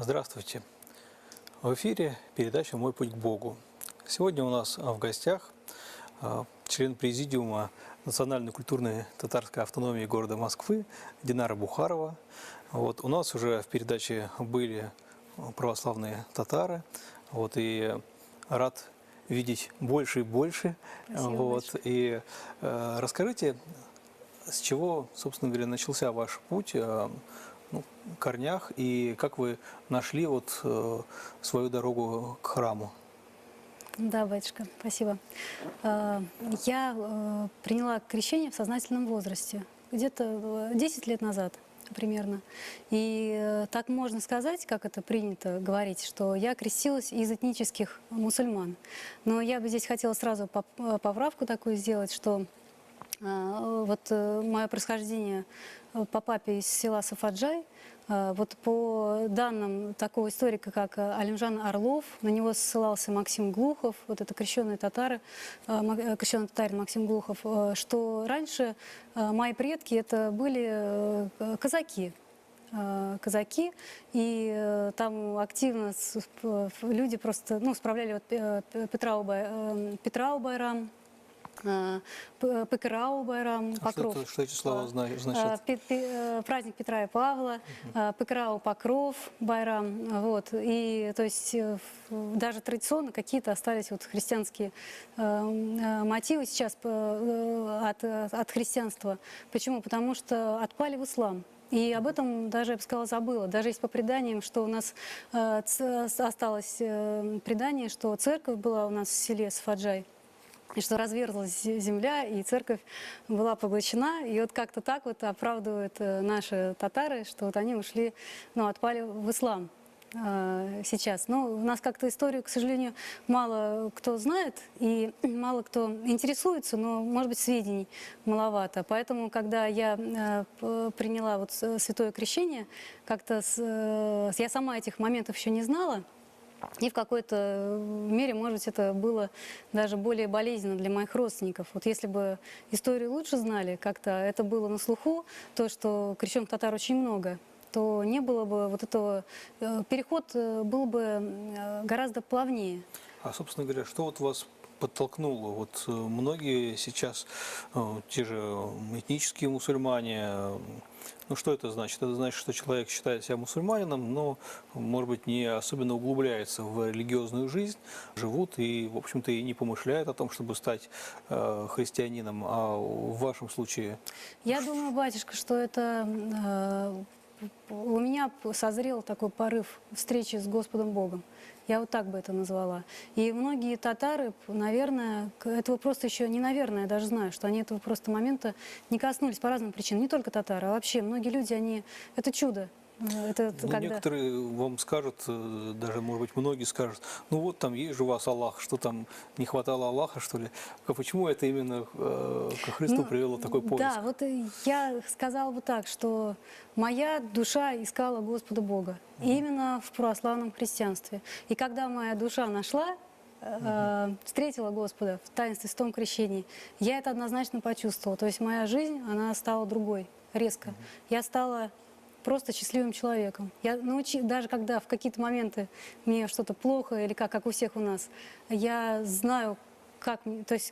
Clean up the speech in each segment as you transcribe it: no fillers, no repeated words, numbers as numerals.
Здравствуйте! В эфире передача «Мой путь к Богу». Сегодня у нас в гостях член президиума Национальной культурной татарской автономии города Москвы Динара Бухарова. У нас уже в передаче были православные татары, и рад видеть больше и больше. Расскажите, с чего, собственно говоря, начался ваш путь, корнях, и как вы нашли свою дорогу к храму? Да, батюшка, спасибо. Я приняла крещение в сознательном возрасте, где-то 10 лет назад примерно. И так можно сказать, как это принято говорить, что я крестилась из этнических мусульман. Но я бы здесь хотела сразу поправку такую сделать, что мое происхождение по папе из села Сафаджай, по данным такого историка, как Алимжан Орлов, на него ссылался Максим Глухов, это крещеный татарин Максим Глухов, что раньше мои предки это были казаки. И там активно люди просто справляли Петрау Байрам, Пекарау Байрам, Покров. Что эти слова значат? Праздник Петра и Павла, Пекарау, Покров, Байрам. И то есть даже традиционно какие-то остались христианские мотивы сейчас от христианства. Почему? Потому что отпали в ислам. И об этом даже, я бы сказала, забыла. Даже есть по преданиям, что у нас осталось предание, что церковь была у нас в селе Сафаджай, и что разверзлась земля, и церковь была поглощена. И как-то так оправдывают наши татары, что они ушли, отпали в ислам сейчас. Но у нас как-то историю, к сожалению, мало кто знает, и мало кто интересуется, но, может быть, сведений маловато. Поэтому, когда я приняла святое крещение, как-то я сама этих моментов еще не знала. И в какой-то мере, может быть, это было даже более болезненно для моих родственников. Если бы историю лучше знали, как-то это было на слуху, то, что крещенных татар очень много, то не было бы этого, переход был бы гораздо плавнее. А, собственно говоря, что вас подтолкнуло? Многие сейчас, те же этнические мусульмане, что это значит? Это значит, что человек считает себя мусульманином, но, может быть, не особенно углубляется в религиозную жизнь, живут и, в общем-то, и не помышляют о том, чтобы стать христианином. А в вашем случае? Я думаю, батюшка, что это у меня созрел такой порыв встречи с Господом Богом. Я так бы это назвала. И многие татары, наверное, этого просто еще не наверное, я даже знаю, что они этого просто момента не коснулись по разным причинам. Не только татары, а вообще многие люди, это чудо. Когда... Некоторые вам скажут, даже, может быть, многие скажут, там есть же у вас Аллах, что там не хватало Аллаха, что ли? А почему это именно ко Христу привело такой поиск? Да, я сказала бы так, что моя душа искала Господа Бога, именно в православном христианстве. И когда моя душа нашла, встретила Господа в таинстве Святом Крещении, я это однозначно почувствовала. То есть моя жизнь, она стала другой, резко. Я стала просто счастливым человеком. Я даже когда в какие-то моменты мне что-то плохо, или как у всех у нас, я знаю,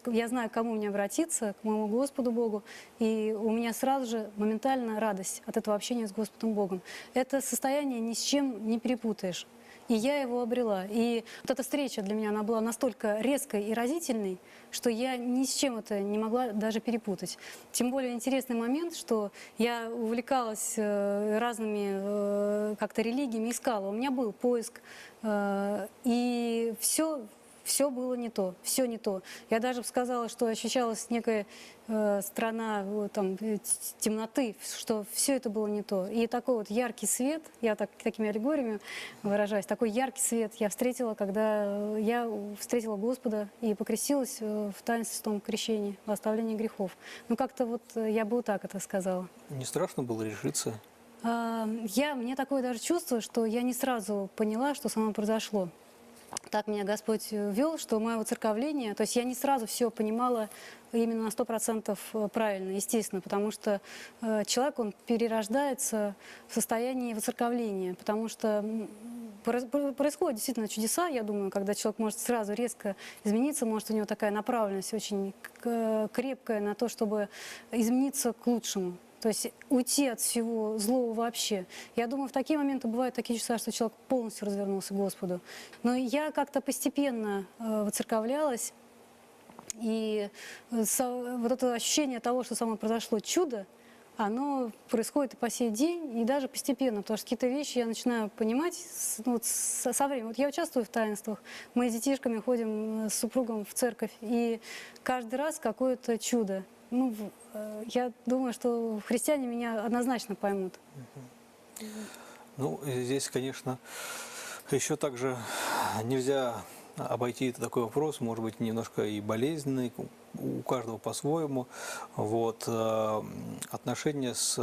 я знаю, к кому мне обратиться, к моему Господу Богу, и у меня сразу же моментально радость от этого общения с Господом Богом. Это состояние ни с чем не перепутаешь. И я его обрела. И эта встреча для меня, она была настолько резкой и разительной, что я ни с чем это не могла даже перепутать. Тем более интересный момент, что я увлекалась разными как-то религиями, искала. У меня был поиск, и все было не то, все не то. Я даже бы сказала, что ощущалась некая страна темноты, что все это было не то. И такой яркий свет, я такими аллегориями выражаюсь, такой яркий свет я встретила, когда я встретила Господа и покрестилась в таинстве Святом Крещении, в оставлении грехов. Как-то я бы так это сказала. Не страшно было решиться? Мне такое даже чувство, что я не сразу поняла, что со мной произошло. Так меня Господь вел, что мое воцерковление, то есть я не сразу все понимала именно на 100% правильно, естественно, потому что человек, он перерождается в состоянии воцерковления, потому что происходят действительно чудеса, я думаю, когда человек может сразу резко измениться, может у него такая направленность очень крепкая на то, чтобы измениться к лучшему. То есть уйти от всего злого вообще. Я думаю, в такие моменты бывают такие чудеса, что человек полностью развернулся к Господу. Но я как-то постепенно воцерковлялась, и вот это ощущение того, что со мной произошло чудо, оно происходит и по сей день, и даже постепенно, потому что какие-то вещи я начинаю понимать со временем. Вот я участвую в таинствах, мы с детишками ходим с супругом в церковь, и каждый раз какое-то чудо. Ну, я думаю, что христиане меня однозначно поймут. Ну, здесь, конечно, еще также нельзя обойти такой вопрос, может быть, немножко и болезненный, у каждого по-своему. Вот, отношения с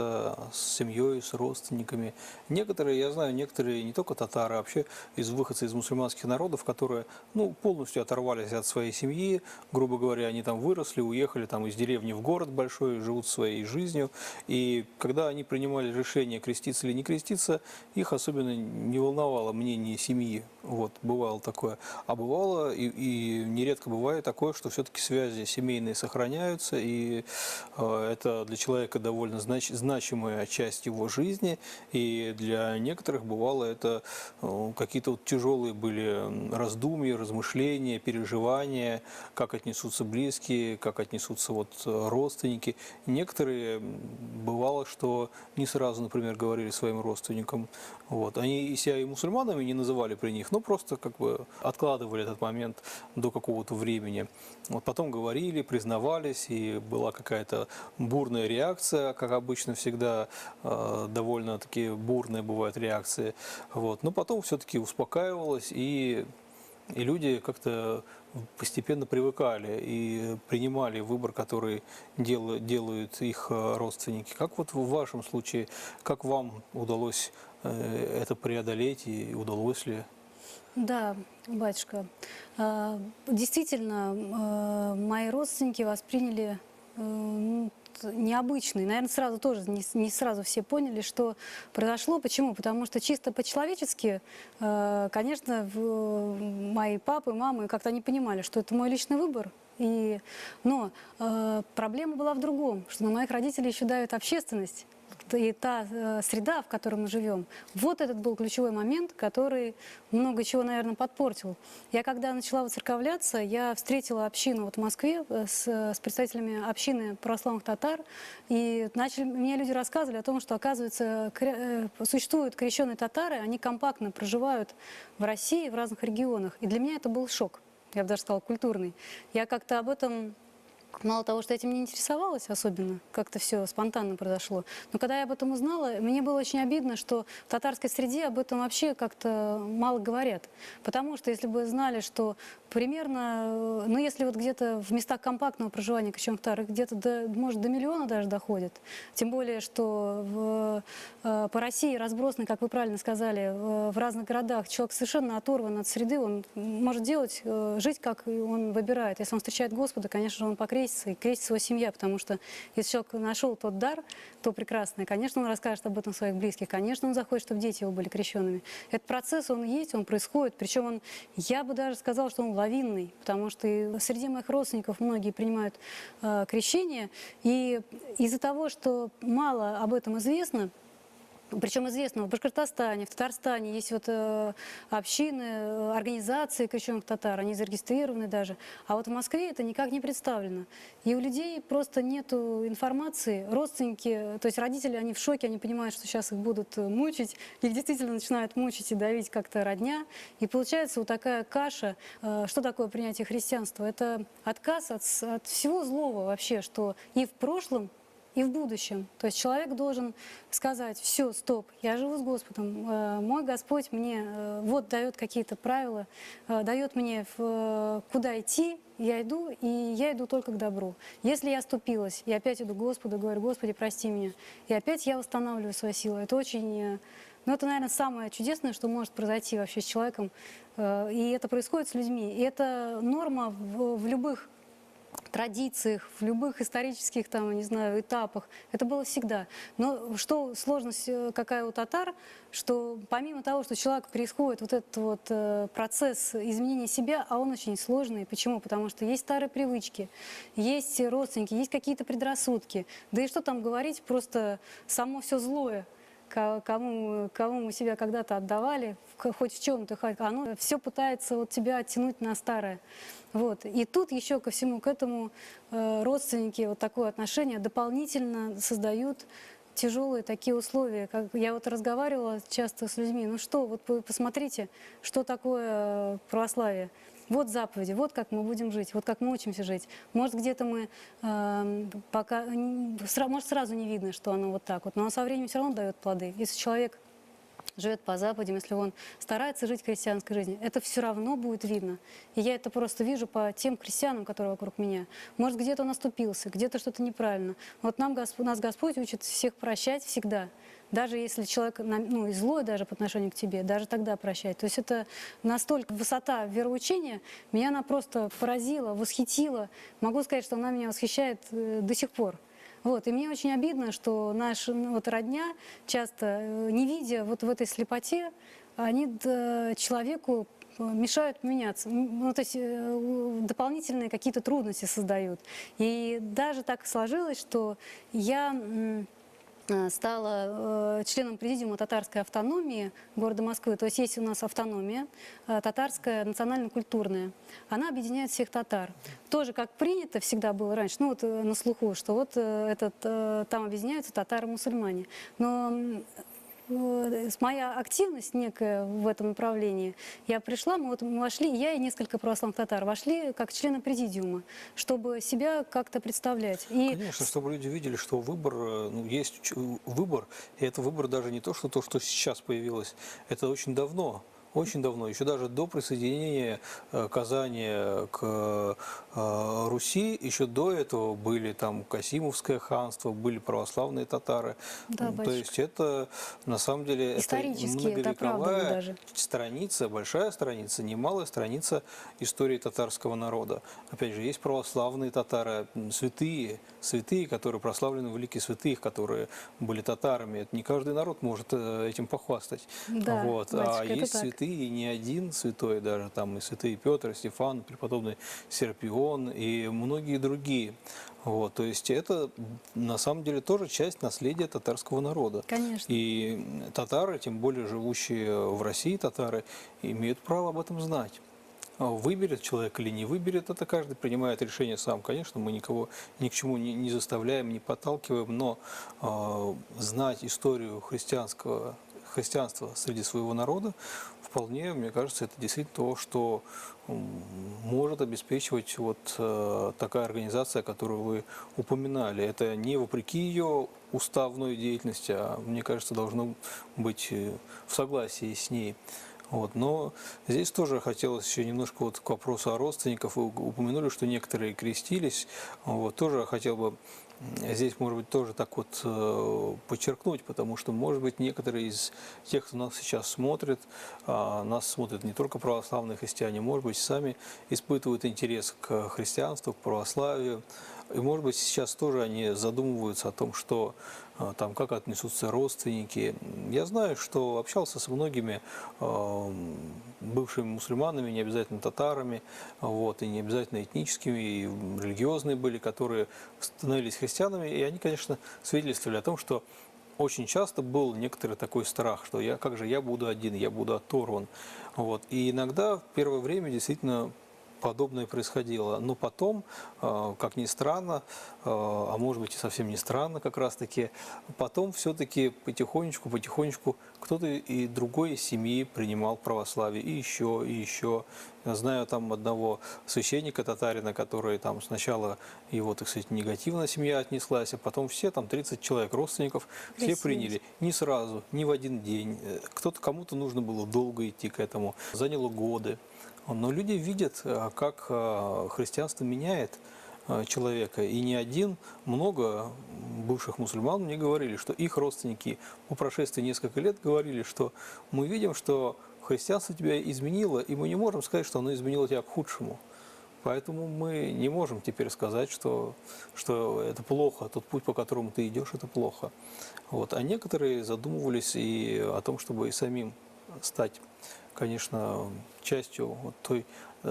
семьей, с родственниками. Некоторые, я знаю, некоторые, не только татары, а вообще выходцы из мусульманских народов, которые полностью оторвались от своей семьи, грубо говоря, они там выросли, уехали там из деревни в город большой, живут своей жизнью. И когда они принимали решение, креститься или не креститься, их особенно не волновало мнение семьи. Вот, бывало такое. А бывало, и нередко бывает такое, что все-таки связи семейные сохраняются, и это для человека довольно значимая часть его жизни, и для некоторых бывало это какие-то тяжелые были раздумья, размышления, переживания, как отнесутся близкие, как отнесутся родственники. Некоторые бывало, что не сразу, например, говорили своим родственникам. Вот. Они себя и мусульманами не называли при них, но просто как бы откладывали этот момент до какого-то времени. Вот потом говорили, признавались, и была какая-то бурная реакция, как обычно всегда, довольно-таки бурные бывают реакции. Вот. Но потом все-таки успокаивалось, и люди как-то постепенно привыкали и принимали выбор, который делают их родственники. Как вот в вашем случае, как вам удалось это преодолеть и удалось ли? Да, батюшка, действительно, мои родственники восприняли необычный. Наверное, сразу тоже не сразу все поняли, что произошло. Почему? Потому что чисто по-человечески, конечно, мои папы, мамы как-то не понимали, что это мой личный выбор. Но проблема была в другом, что на моих родителей еще давит общественность. И та среда, в которой мы живем, вот этот был ключевой момент, который много чего, наверное, подпортил. Я когда начала воцерковляться, я встретила общину в Москве с представителями общины православных татар, и мне люди рассказывали о том, что, оказывается, существуют крещеные татары, они компактно проживают в России, в разных регионах. И для меня это был шок, я бы даже сказала, культурный. Я как-то об этом... Мало того, что этим не интересовалась особенно, как-то все спонтанно произошло. Но когда я об этом узнала, мне было очень обидно, что в татарской среде об этом вообще как-то мало говорят. Потому что если бы знали, что примерно, если где-то в местах компактного проживания крещенных татар, где-то, может, до миллиона даже доходит. Тем более, что по России разбросаны, как вы правильно сказали, в разных городах. Человек совершенно оторван от среды, он может жить, как он выбирает. Если он встречает Господа, конечно же, он покрестится, и крестится его семья, потому что если человек нашел тот дар, то прекрасное, конечно, он расскажет об этом своих близких, конечно, он захочет, чтобы дети его были крещенными. Этот процесс, он есть, он происходит, причем я бы даже сказала, что он лавинный, потому что и среди моих родственников многие принимают крещение, и из-за того, что мало об этом известно, причем известно, в Башкортостане, в Татарстане есть общины, организации крещенных татар, они зарегистрированы даже. А вот в Москве это никак не представлено. И у людей просто нет информации. Родственники, то есть родители, они в шоке, они понимают, что сейчас их будут мучить. Их действительно начинают мучить и давить как-то родня. И получается вот такая каша. Что такое принятие христианства? Это отказ от всего злого вообще, что и в прошлом, и в будущем. То есть человек должен сказать: все, стоп, я живу с Господом, мой Господь мне дает какие-то правила, дает мне куда идти, я иду, и я иду только к добру. Если я оступилась, я опять иду к Господу, говорю: Господи, прости меня, и опять я восстанавливаю свою силу. Это очень... это, наверное, самое чудесное, что может произойти вообще с человеком, и это происходит с людьми. И это норма в любых традициях, в любых исторических, там, не знаю, этапах. Это было всегда. Но что сложность какая у татар, что помимо того, что человек происходит вот этот вот процесс изменения себя, а он очень сложный. Почему? Потому что есть старые привычки, есть родственники, есть какие-то предрассудки. Да и что там говорить, просто само все злое, кому мы себя когда-то отдавали, хоть в чем-то, оно все пытается вот тебя оттянуть на старое. Вот. И тут еще ко всему к этому родственники вот такое отношение дополнительно создают тяжелые такие условия. Как я вот разговаривала часто с людьми, ну что, вот вы посмотрите, что такое православие. Вот заповеди, вот как мы будем жить, вот как мы учимся жить. Может, где-то мы пока, может, сразу не видно, что оно вот так вот, но со временем все равно дает плоды. Если человек живет по заповедям, если он старается жить христианской жизнью, это все равно будет видно. И я это просто вижу по тем христианам, которые вокруг меня. Может, где-то он оступился, где-то что-то неправильно. Вот нас Господь учит всех прощать всегда. Даже если человек, ну, и злой даже по отношению к тебе, даже тогда прощать. То есть это настолько высота вероучения, меня она просто поразила, восхитила. Могу сказать, что она меня восхищает до сих пор. Вот. И мне очень обидно, что наша вот родня, часто не видя вот в этой слепоте, они человеку мешают меняться, ну, то есть дополнительные какие-то трудности создают. И даже так сложилось, что я стала членом президиума татарской автономии города Москвы. То есть есть у нас автономия татарская, национально-культурная. Она объединяет всех татар. Тоже как принято всегда было раньше, ну вот на слуху, что вот там объединяются татары-мусульмане. Но моя активность некая в этом направлении, я пришла, мы вошли, я и несколько православных татар вошли как члены президиума, чтобы себя как-то представлять. И Конечно, чтобы люди видели, что выбор, ну, есть выбор, и это выбор даже не то, что сейчас появилось, это очень давно, еще даже до присоединения Казани к Руси, еще до этого были там Касимовское ханство, были православные татары. Да, То батюшка. есть это на самом деле это Исторически это оправдано многовековая даже. страница, большая страница, немалая страница истории татарского народа. Опять же, есть православные татары, святые, которые прославлены, великие святые, которые были татарами. Это не каждый народ может этим похвастать. Да, Вот. батюшка, А это есть так. святые, и не один святой, даже там и святые Петр, Стефан, преподобный Серапион и многие другие. Вот. То есть это на самом деле тоже часть наследия татарского народа. Конечно. И татары, тем более живущие в России татары, имеют право об этом знать. Выберет человек или не выберет, это каждый принимает решение сам. Конечно, мы никого ни к чему не заставляем, не подталкиваем, но знать историю христианства среди своего народа вполне, мне кажется, это действительно то, что может обеспечивать вот такая организация, которую вы упоминали. Это не вопреки ее уставной деятельности, а, мне кажется, должно быть в согласии с ней. Вот. Но здесь тоже хотелось еще немножко вот к вопросу о родственниках. Вы упомянули, что некоторые крестились. Вот. Тоже хотел бы здесь, может быть, тоже так вот подчеркнуть, потому что, может быть, некоторые из тех, кто нас сейчас смотрит, нас смотрят не только православные христиане, может быть, сами испытывают интерес к христианству, к православию. И, может быть, сейчас тоже они задумываются о том, что там, как отнесутся родственники. Я знаю, что общался с многими бывшими мусульманами, не обязательно татарами, вот, и не обязательно этническими, и религиозные были, которые становились христианами, и они, конечно, свидетельствовали о том, что очень часто был некоторый такой страх, что как же я буду один, я буду оторван. Вот. И иногда в первое время действительно подобное происходило. Но потом, как ни странно, а может быть и совсем не странно как раз-таки, потом все-таки потихонечку кто-то и другой из семьи принимал православие. И еще, и еще. Я знаю там одного священника татарина, который там сначала его, так сказать, негативно семья отнеслась, а потом все, там 30 человек родственников, все приняли. Не сразу, не в один день. Кому-то нужно было долго идти к этому. Заняло годы. Но люди видят, как христианство меняет человека. И не один, много бывших мусульман мне говорили, что их родственники по прошествии нескольких лет говорили, что мы видим, что христианство тебя изменило, и мы не можем сказать, что оно изменило тебя к худшему. Поэтому мы не можем теперь сказать, что это плохо, тот путь, по которому ты идешь, это плохо. Вот. А некоторые задумывались и о том, чтобы и самим стать, конечно, частью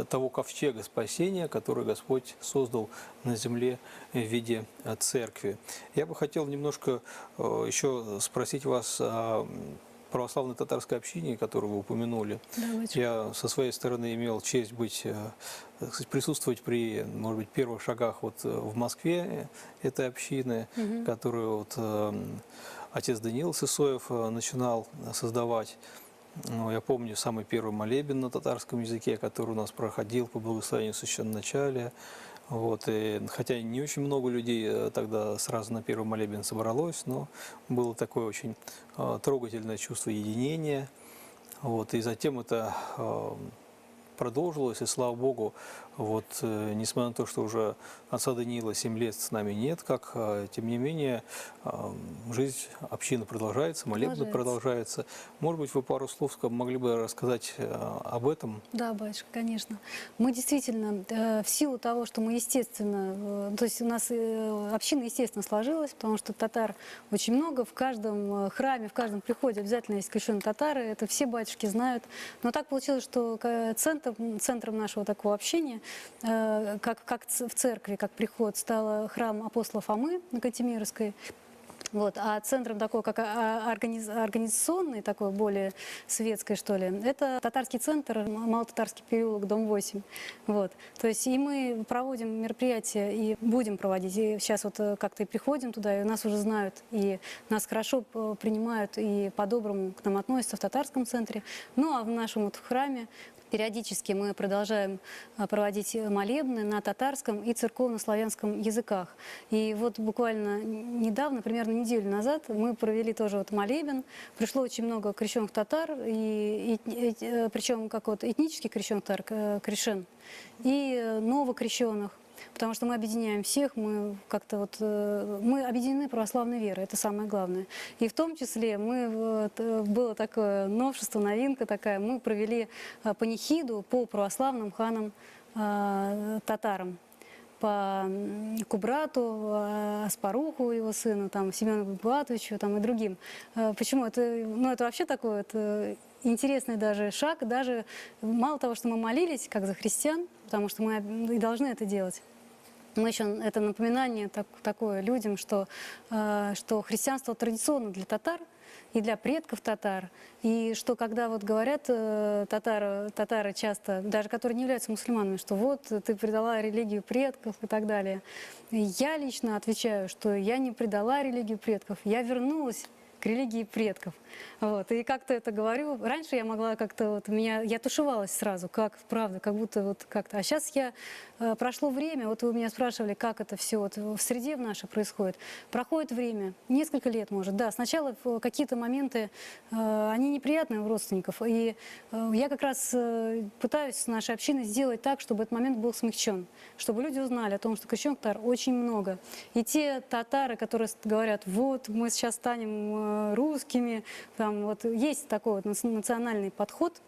того ковчега спасения, который Господь создал на земле в виде церкви. Я бы хотел немножко еще спросить вас о православной татарской общине, которую вы упомянули. Давайте. Я со своей стороны имел честь быть, так сказать, присутствовать при, может быть, первых шагах вот в Москве этой общины, которую вот отец Даниил Сысоев начинал создавать. Ну, я помню самый первый молебен на татарском языке, который у нас проходил по благословению священноначалия. Вот, и, хотя не очень много людей тогда сразу на первый молебен собралось, но было такое очень трогательное чувство единения. Вот, и затем это продолжилось, и слава Богу, вот, несмотря на то, что уже отца Даниила 7 лет с нами нет, тем не менее, жизнь общины продолжается, молебны продолжается. Может быть, вы пару слов могли бы рассказать об этом? Да, батюшка, конечно. Мы действительно, в силу того, что мы, естественно, то есть у нас община, естественно, сложилась, потому что татар очень много, в каждом храме, в каждом приходе обязательно есть крещеные татары, это все батюшки знают. Но так получилось, что центром нашего такого общения, как в церкви, как приход, стал храм апостола Фомы на Кантемировской. Вот. А центром такой, как организационный, такой более светской, что ли, это татарский центр, Малотатарский переулок, дом 8. Вот. То есть и мы проводим мероприятия, и будем проводить. И сейчас вот как-то и приходим туда, и нас уже знают, и нас хорошо принимают, и по-доброму к нам относятся в татарском центре. Ну а в нашем вот храме периодически мы продолжаем проводить молебны на татарском и церковно-славянском языках. И вот буквально недавно, примерно неделю назад, мы провели тоже вот молебен. Пришло очень много крещенных татар, причем как вот этнических крещенных татар, крещен, и новокрещенных. Потому что мы объединяем всех, мы как-то вот, мы объединены православной верой, это самое главное. И в том числе было такое новшество, новинка такая, мы провели панихиду по православным ханам татарам. По Кубрату, Аспаруху, его сыну, там, Семену Бабатовичу там, и другим. Почему? Это вообще такой вот интересный даже шаг. Даже мало того, что мы молились, как за христиан, потому что мы и должны это делать. Мы еще, это напоминание такое людям, что христианство традиционно для татар и для предков татар. И что когда вот говорят татары часто, даже которые не являются мусульманами, что вот ты предала религию предков и так далее. Я лично отвечаю, что я не предала религию предков, я вернулась к религии предков. Вот. И как-то это говорю. Раньше я могла как-то я тушевалась сразу, как правда, как будто вот как-то. А сейчас прошло время, вот вы меня спрашивали, как это все вот в среде в нашей происходит. Проходит время, несколько лет может. Да, сначала какие-то моменты, они неприятные у родственников. И я как раз пытаюсь с нашей общиной сделать так, чтобы этот момент был смягчен. Чтобы люди узнали о том, что крещенных татар очень много. И те татары, которые говорят, вот мы сейчас станем русскими, там вот есть такой вот национальный подход.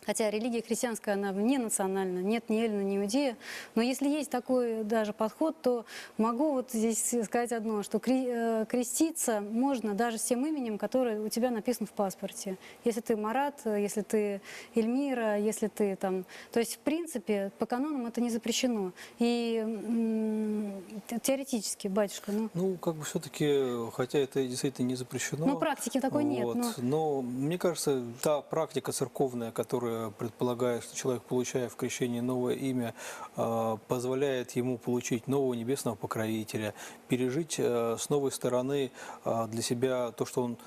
Хотя религия христианская, она не национальна, нет ни эллина, ни иудея. Но если есть такой даже подход, то могу вот здесь сказать одно, что креститься можно даже с тем именем, которое у тебя написано в паспорте. Если ты Марат, если ты Эльмира, если ты там... То есть, в принципе, по канонам это не запрещено. И теоретически, батюшка, Ну, как бы все-таки, хотя это действительно не запрещено. Ну, практики такой нет. Но мне кажется, та практика церковная, которая предполагает, что человек, получая в крещении новое имя, позволяет ему получить нового небесного покровителя, пережить с новой стороны для себя то, что он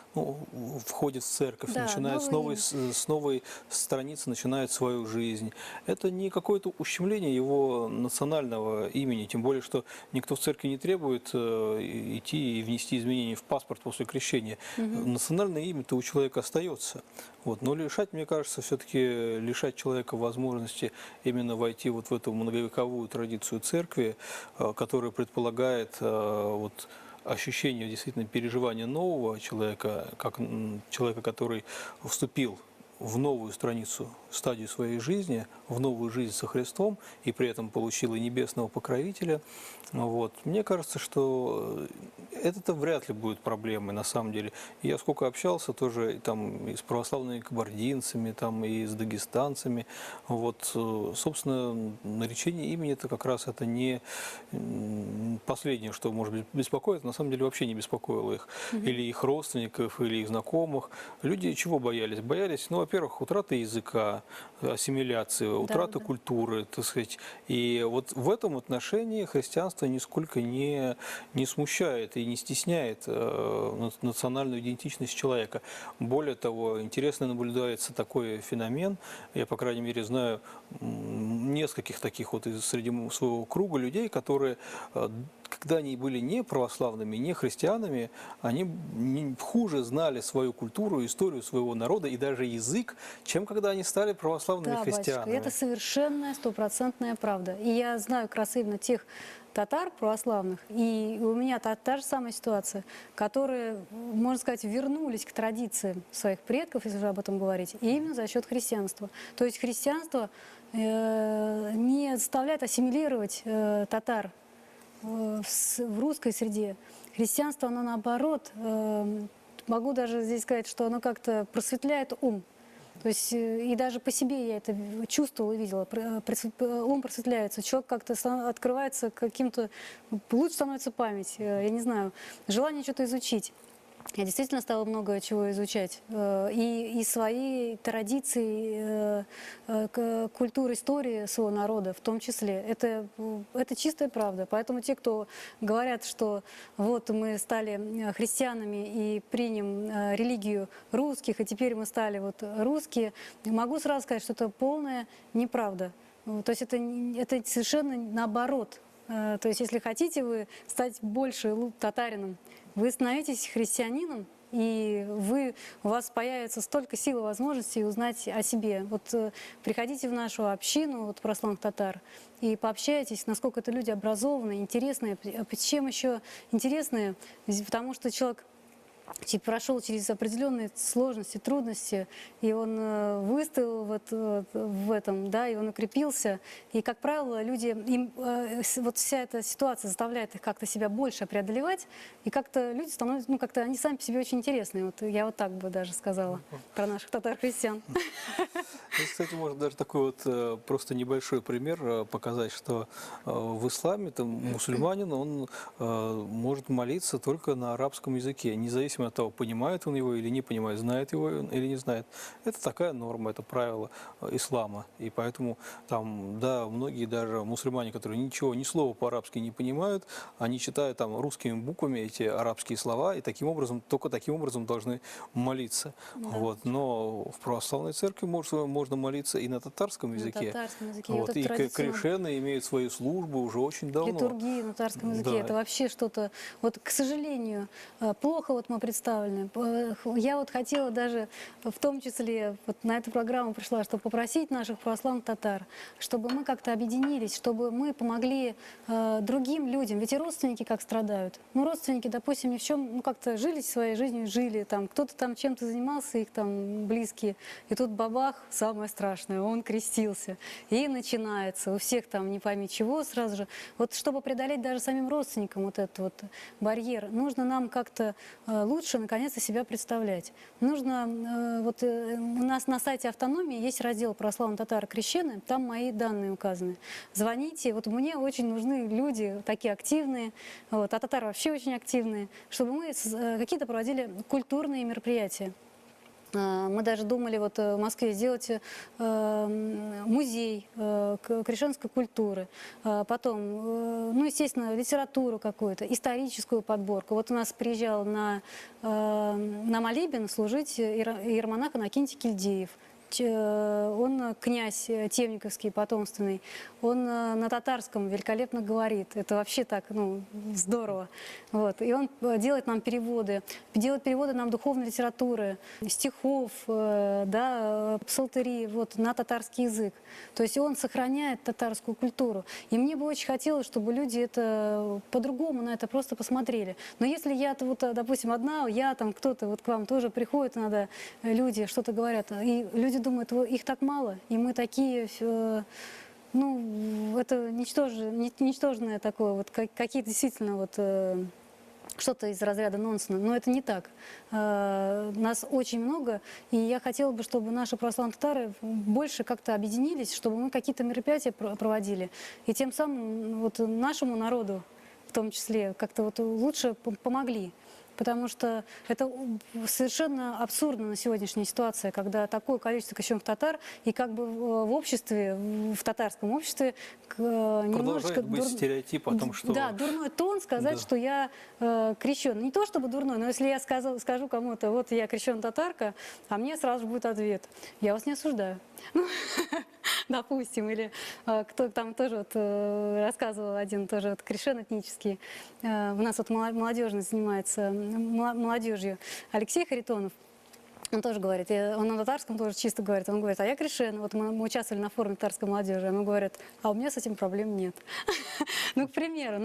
входит в церковь, Да, начинает с новой страницы, начинает свою жизнь. Это не какое-то ущемление его национального имени, тем более, что никто в церкви не требует идти и внести изменения в паспорт после крещения. Национальное имя-то у человека остается. Вот. Но лишать, мне кажется, все-таки лишать человека возможности именно войти вот в эту многовековую традицию церкви, которая предполагает ощущение действительно переживания нового человека, как человека, который вступил в новую страницу, стадию своей жизни, в новую жизнь со Христом и при этом получил и небесного покровителя. Вот. Мне кажется, что это вряд ли будет проблемой на самом деле. Я сколько общался тоже там и с православными кабардинцами, там, и с дагестанцами. Вот, собственно, наречение имени это как раз это не последнее, что может быть беспокоит, на самом деле вообще не беспокоило их. Или их родственников, или их знакомых. Люди чего боялись? Боялись, ну, во-первых, утраты языка, ассимиляции, утраты культуры, так сказать. И вот в этом отношении христианство нисколько не смущает и не стесняет национальную идентичность человека. Более того, интересно наблюдается такой феномен, я, по крайней мере, знаю нескольких таких вот среди своего круга людей, которые, когда они были не православными, не христианами, они хуже знали свою культуру, историю своего народа и даже язык, чем когда они стали православными Да, христианами. батюшка, это совершенная, стопроцентная правда. И я знаю как раз именно тех татар православных, и у меня та же самая ситуация, которые, можно сказать, вернулись к традициям своих предков, если уже об этом говорить, именно за счет христианства. То есть христианство не заставляет ассимилировать татар в русской среде. Христианство, оно наоборот, могу даже здесь сказать, что оно как-то просветляет ум. То есть и даже по себе я это чувствовала и видела. Ум просветляется, человек как-то открывается каким-то, лучше становится память, я не знаю, желание что-то изучить. Я действительно стала много чего изучать. И свои традиции, культуры, истории своего народа в том числе. Это чистая правда. Поэтому те, кто говорят, что вот мы стали христианами и примем религию русских, и теперь мы стали вот русские, могу сразу сказать, что это полная неправда. То есть это совершенно наоборот. То есть если хотите вы стать больше татарином, вы становитесь христианином, и у вас появится столько сил и возможностей узнать о себе. Вот приходите в нашу общину вот, православных татар и пообщайтесь, насколько это люди образованные, интересные. Чем еще интересные? Потому что человек прошел через определенные сложности, трудности, и он выстоял в этом, да, и он укрепился. И, как правило, люди, вот вся эта ситуация заставляет их как-то себя больше преодолевать, и как-то люди становятся, ну, как-то они сами по себе очень интересные. Вот я вот так бы даже сказала про наших татар-христиан. Здесь, кстати, можно даже такой вот просто небольшой пример показать, что в исламе там, мусульманин, он может молиться только на арабском языке, независимо от того, понимает он его или не понимает, знает его или не знает. Это такая норма, это правило ислама. И поэтому там, да, многие даже мусульмане, которые ничего, ни слова по-арабски не понимают, они читают там русскими буквами эти арабские слова, и таким образом, только таким образом должны молиться. Да. Вот. Но в православной церкви можно молиться и на татарском языке. На татарском языке. Вот. И корешены имеют свою службу уже очень давно. Литургии на татарском языке. Да. Это вообще что-то, вот, к сожалению, плохо вот мы представлены. Я вот хотела даже, в том числе, вот на эту программу пришла, чтобы попросить наших православных татар, чтобы мы как-то объединились, чтобы мы помогли другим людям. Ведь и родственники как страдают. Ну, родственники, допустим, ни в чем, ну, как-то жили своей жизнью, жили, там, кто-то там чем-то занимался, их там близкие, и тут бабах, самое страшное, он крестился. И начинается у всех там не пойми чего сразу же. Вот чтобы преодолеть даже самим родственникам вот этот вот барьер, нужно нам как-то лучше наконец-то себя представлять. Нужно, вот у нас на сайте автономии есть раздел «Православные татары крещены», там мои данные указаны. Звоните, вот мне очень нужны люди такие активные, вот, а татары вообще очень активные, чтобы мы какие-то проводили культурные мероприятия. Мы даже думали вот в Москве сделать музей крещенской культуры, потом, ну, естественно, литературу какую-то, историческую подборку. Вот у нас приезжал на молебен служить иеромонах Иннокентий Кильдеев. Он князь темниковский, потомственный, он на татарском великолепно говорит. Это вообще так, ну, здорово. Вот. И он делает нам переводы, делает переводы нам духовной литературы, стихов, да, псалтыри вот, на татарский язык. То есть он сохраняет татарскую культуру. И мне бы очень хотелось, чтобы люди это по-другому на это просто посмотрели. Но если я, вот, допустим, одна, я там кто-то вот к вам тоже приходит, иногда люди что-то говорят, и люди люди думают, их так мало, и мы такие, ну, это ничтожное такое, вот какие-то действительно вот что-то из разряда нонсенса, но это не так. Нас очень много, и я хотела бы, чтобы наши православные татары больше как-то объединились, чтобы мы какие-то мероприятия проводили, и тем самым вот нашему народу, в том числе, как-то вот лучше помогли. Потому что это совершенно абсурдно на сегодняшняя ситуация, когда такое количество крещенных татар, и как бы в обществе, в татарском обществе немножечко... Продолжает быть стереотип о том, что... Да, дурной тон сказать, Да. что я крещен. Не то чтобы дурной, но если я скажу кому-то, вот я крещен татарка, а мне сразу же будет ответ: я вас не осуждаю. Допустим, или кто там тоже вот, рассказывал один тоже вот, крещен этнический, у нас вот молодежный занимается молодежью, Алексей Харитонов. Он тоже говорит, он на татарском тоже чисто говорит, он говорит, а я крещен, вот мы участвовали на форуме татарской молодежи, ему говорят, а у меня с этим проблем нет. Ну, к примеру,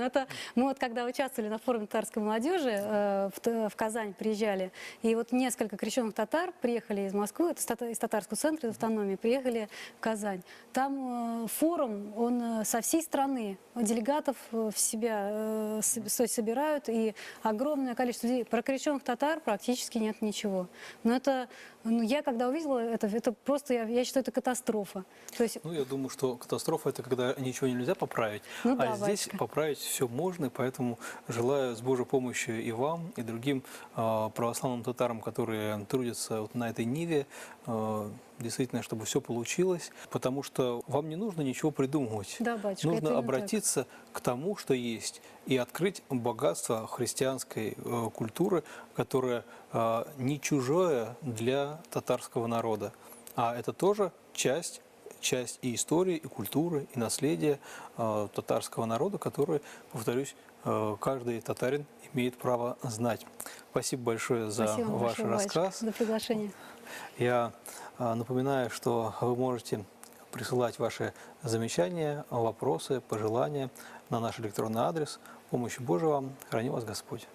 мы вот когда участвовали на форуме татарской молодежи, в Казань приезжали, и вот несколько крещенных татар приехали из Москвы, из татарского центра, из автономии, приехали в Казань. Там форум, он со всей страны, делегатов в себя собирают, и огромное количество людей. Про крещенных татар практически нет ничего. Но это, ну, я когда увидела это просто, я считаю, это катастрофа. То есть, Ну, я думаю, что катастрофа – это когда ничего нельзя поправить, ну, а да, здесь батюшка. поправить все можно, и поэтому желаю с Божьей помощью и вам, и другим православным татарам, которые трудятся вот на этой ниве, действительно, чтобы все получилось, потому что вам не нужно ничего придумывать. Да, батюшка, это Нужно именно обратиться к тому, что есть, и открыть богатство христианской культуры, которое не чужое для татарского народа, а это тоже часть и истории, и культуры, и наследия татарского народа, который, повторюсь, каждый татарин имеет право знать. Спасибо большое за Спасибо вам ваш большое, батюшка, рассказ. за приглашение. Я напоминаю, что вы можете присылать ваши замечания, вопросы, пожелания на наш электронный адрес. Помощи Божией вам, храни вас Господь.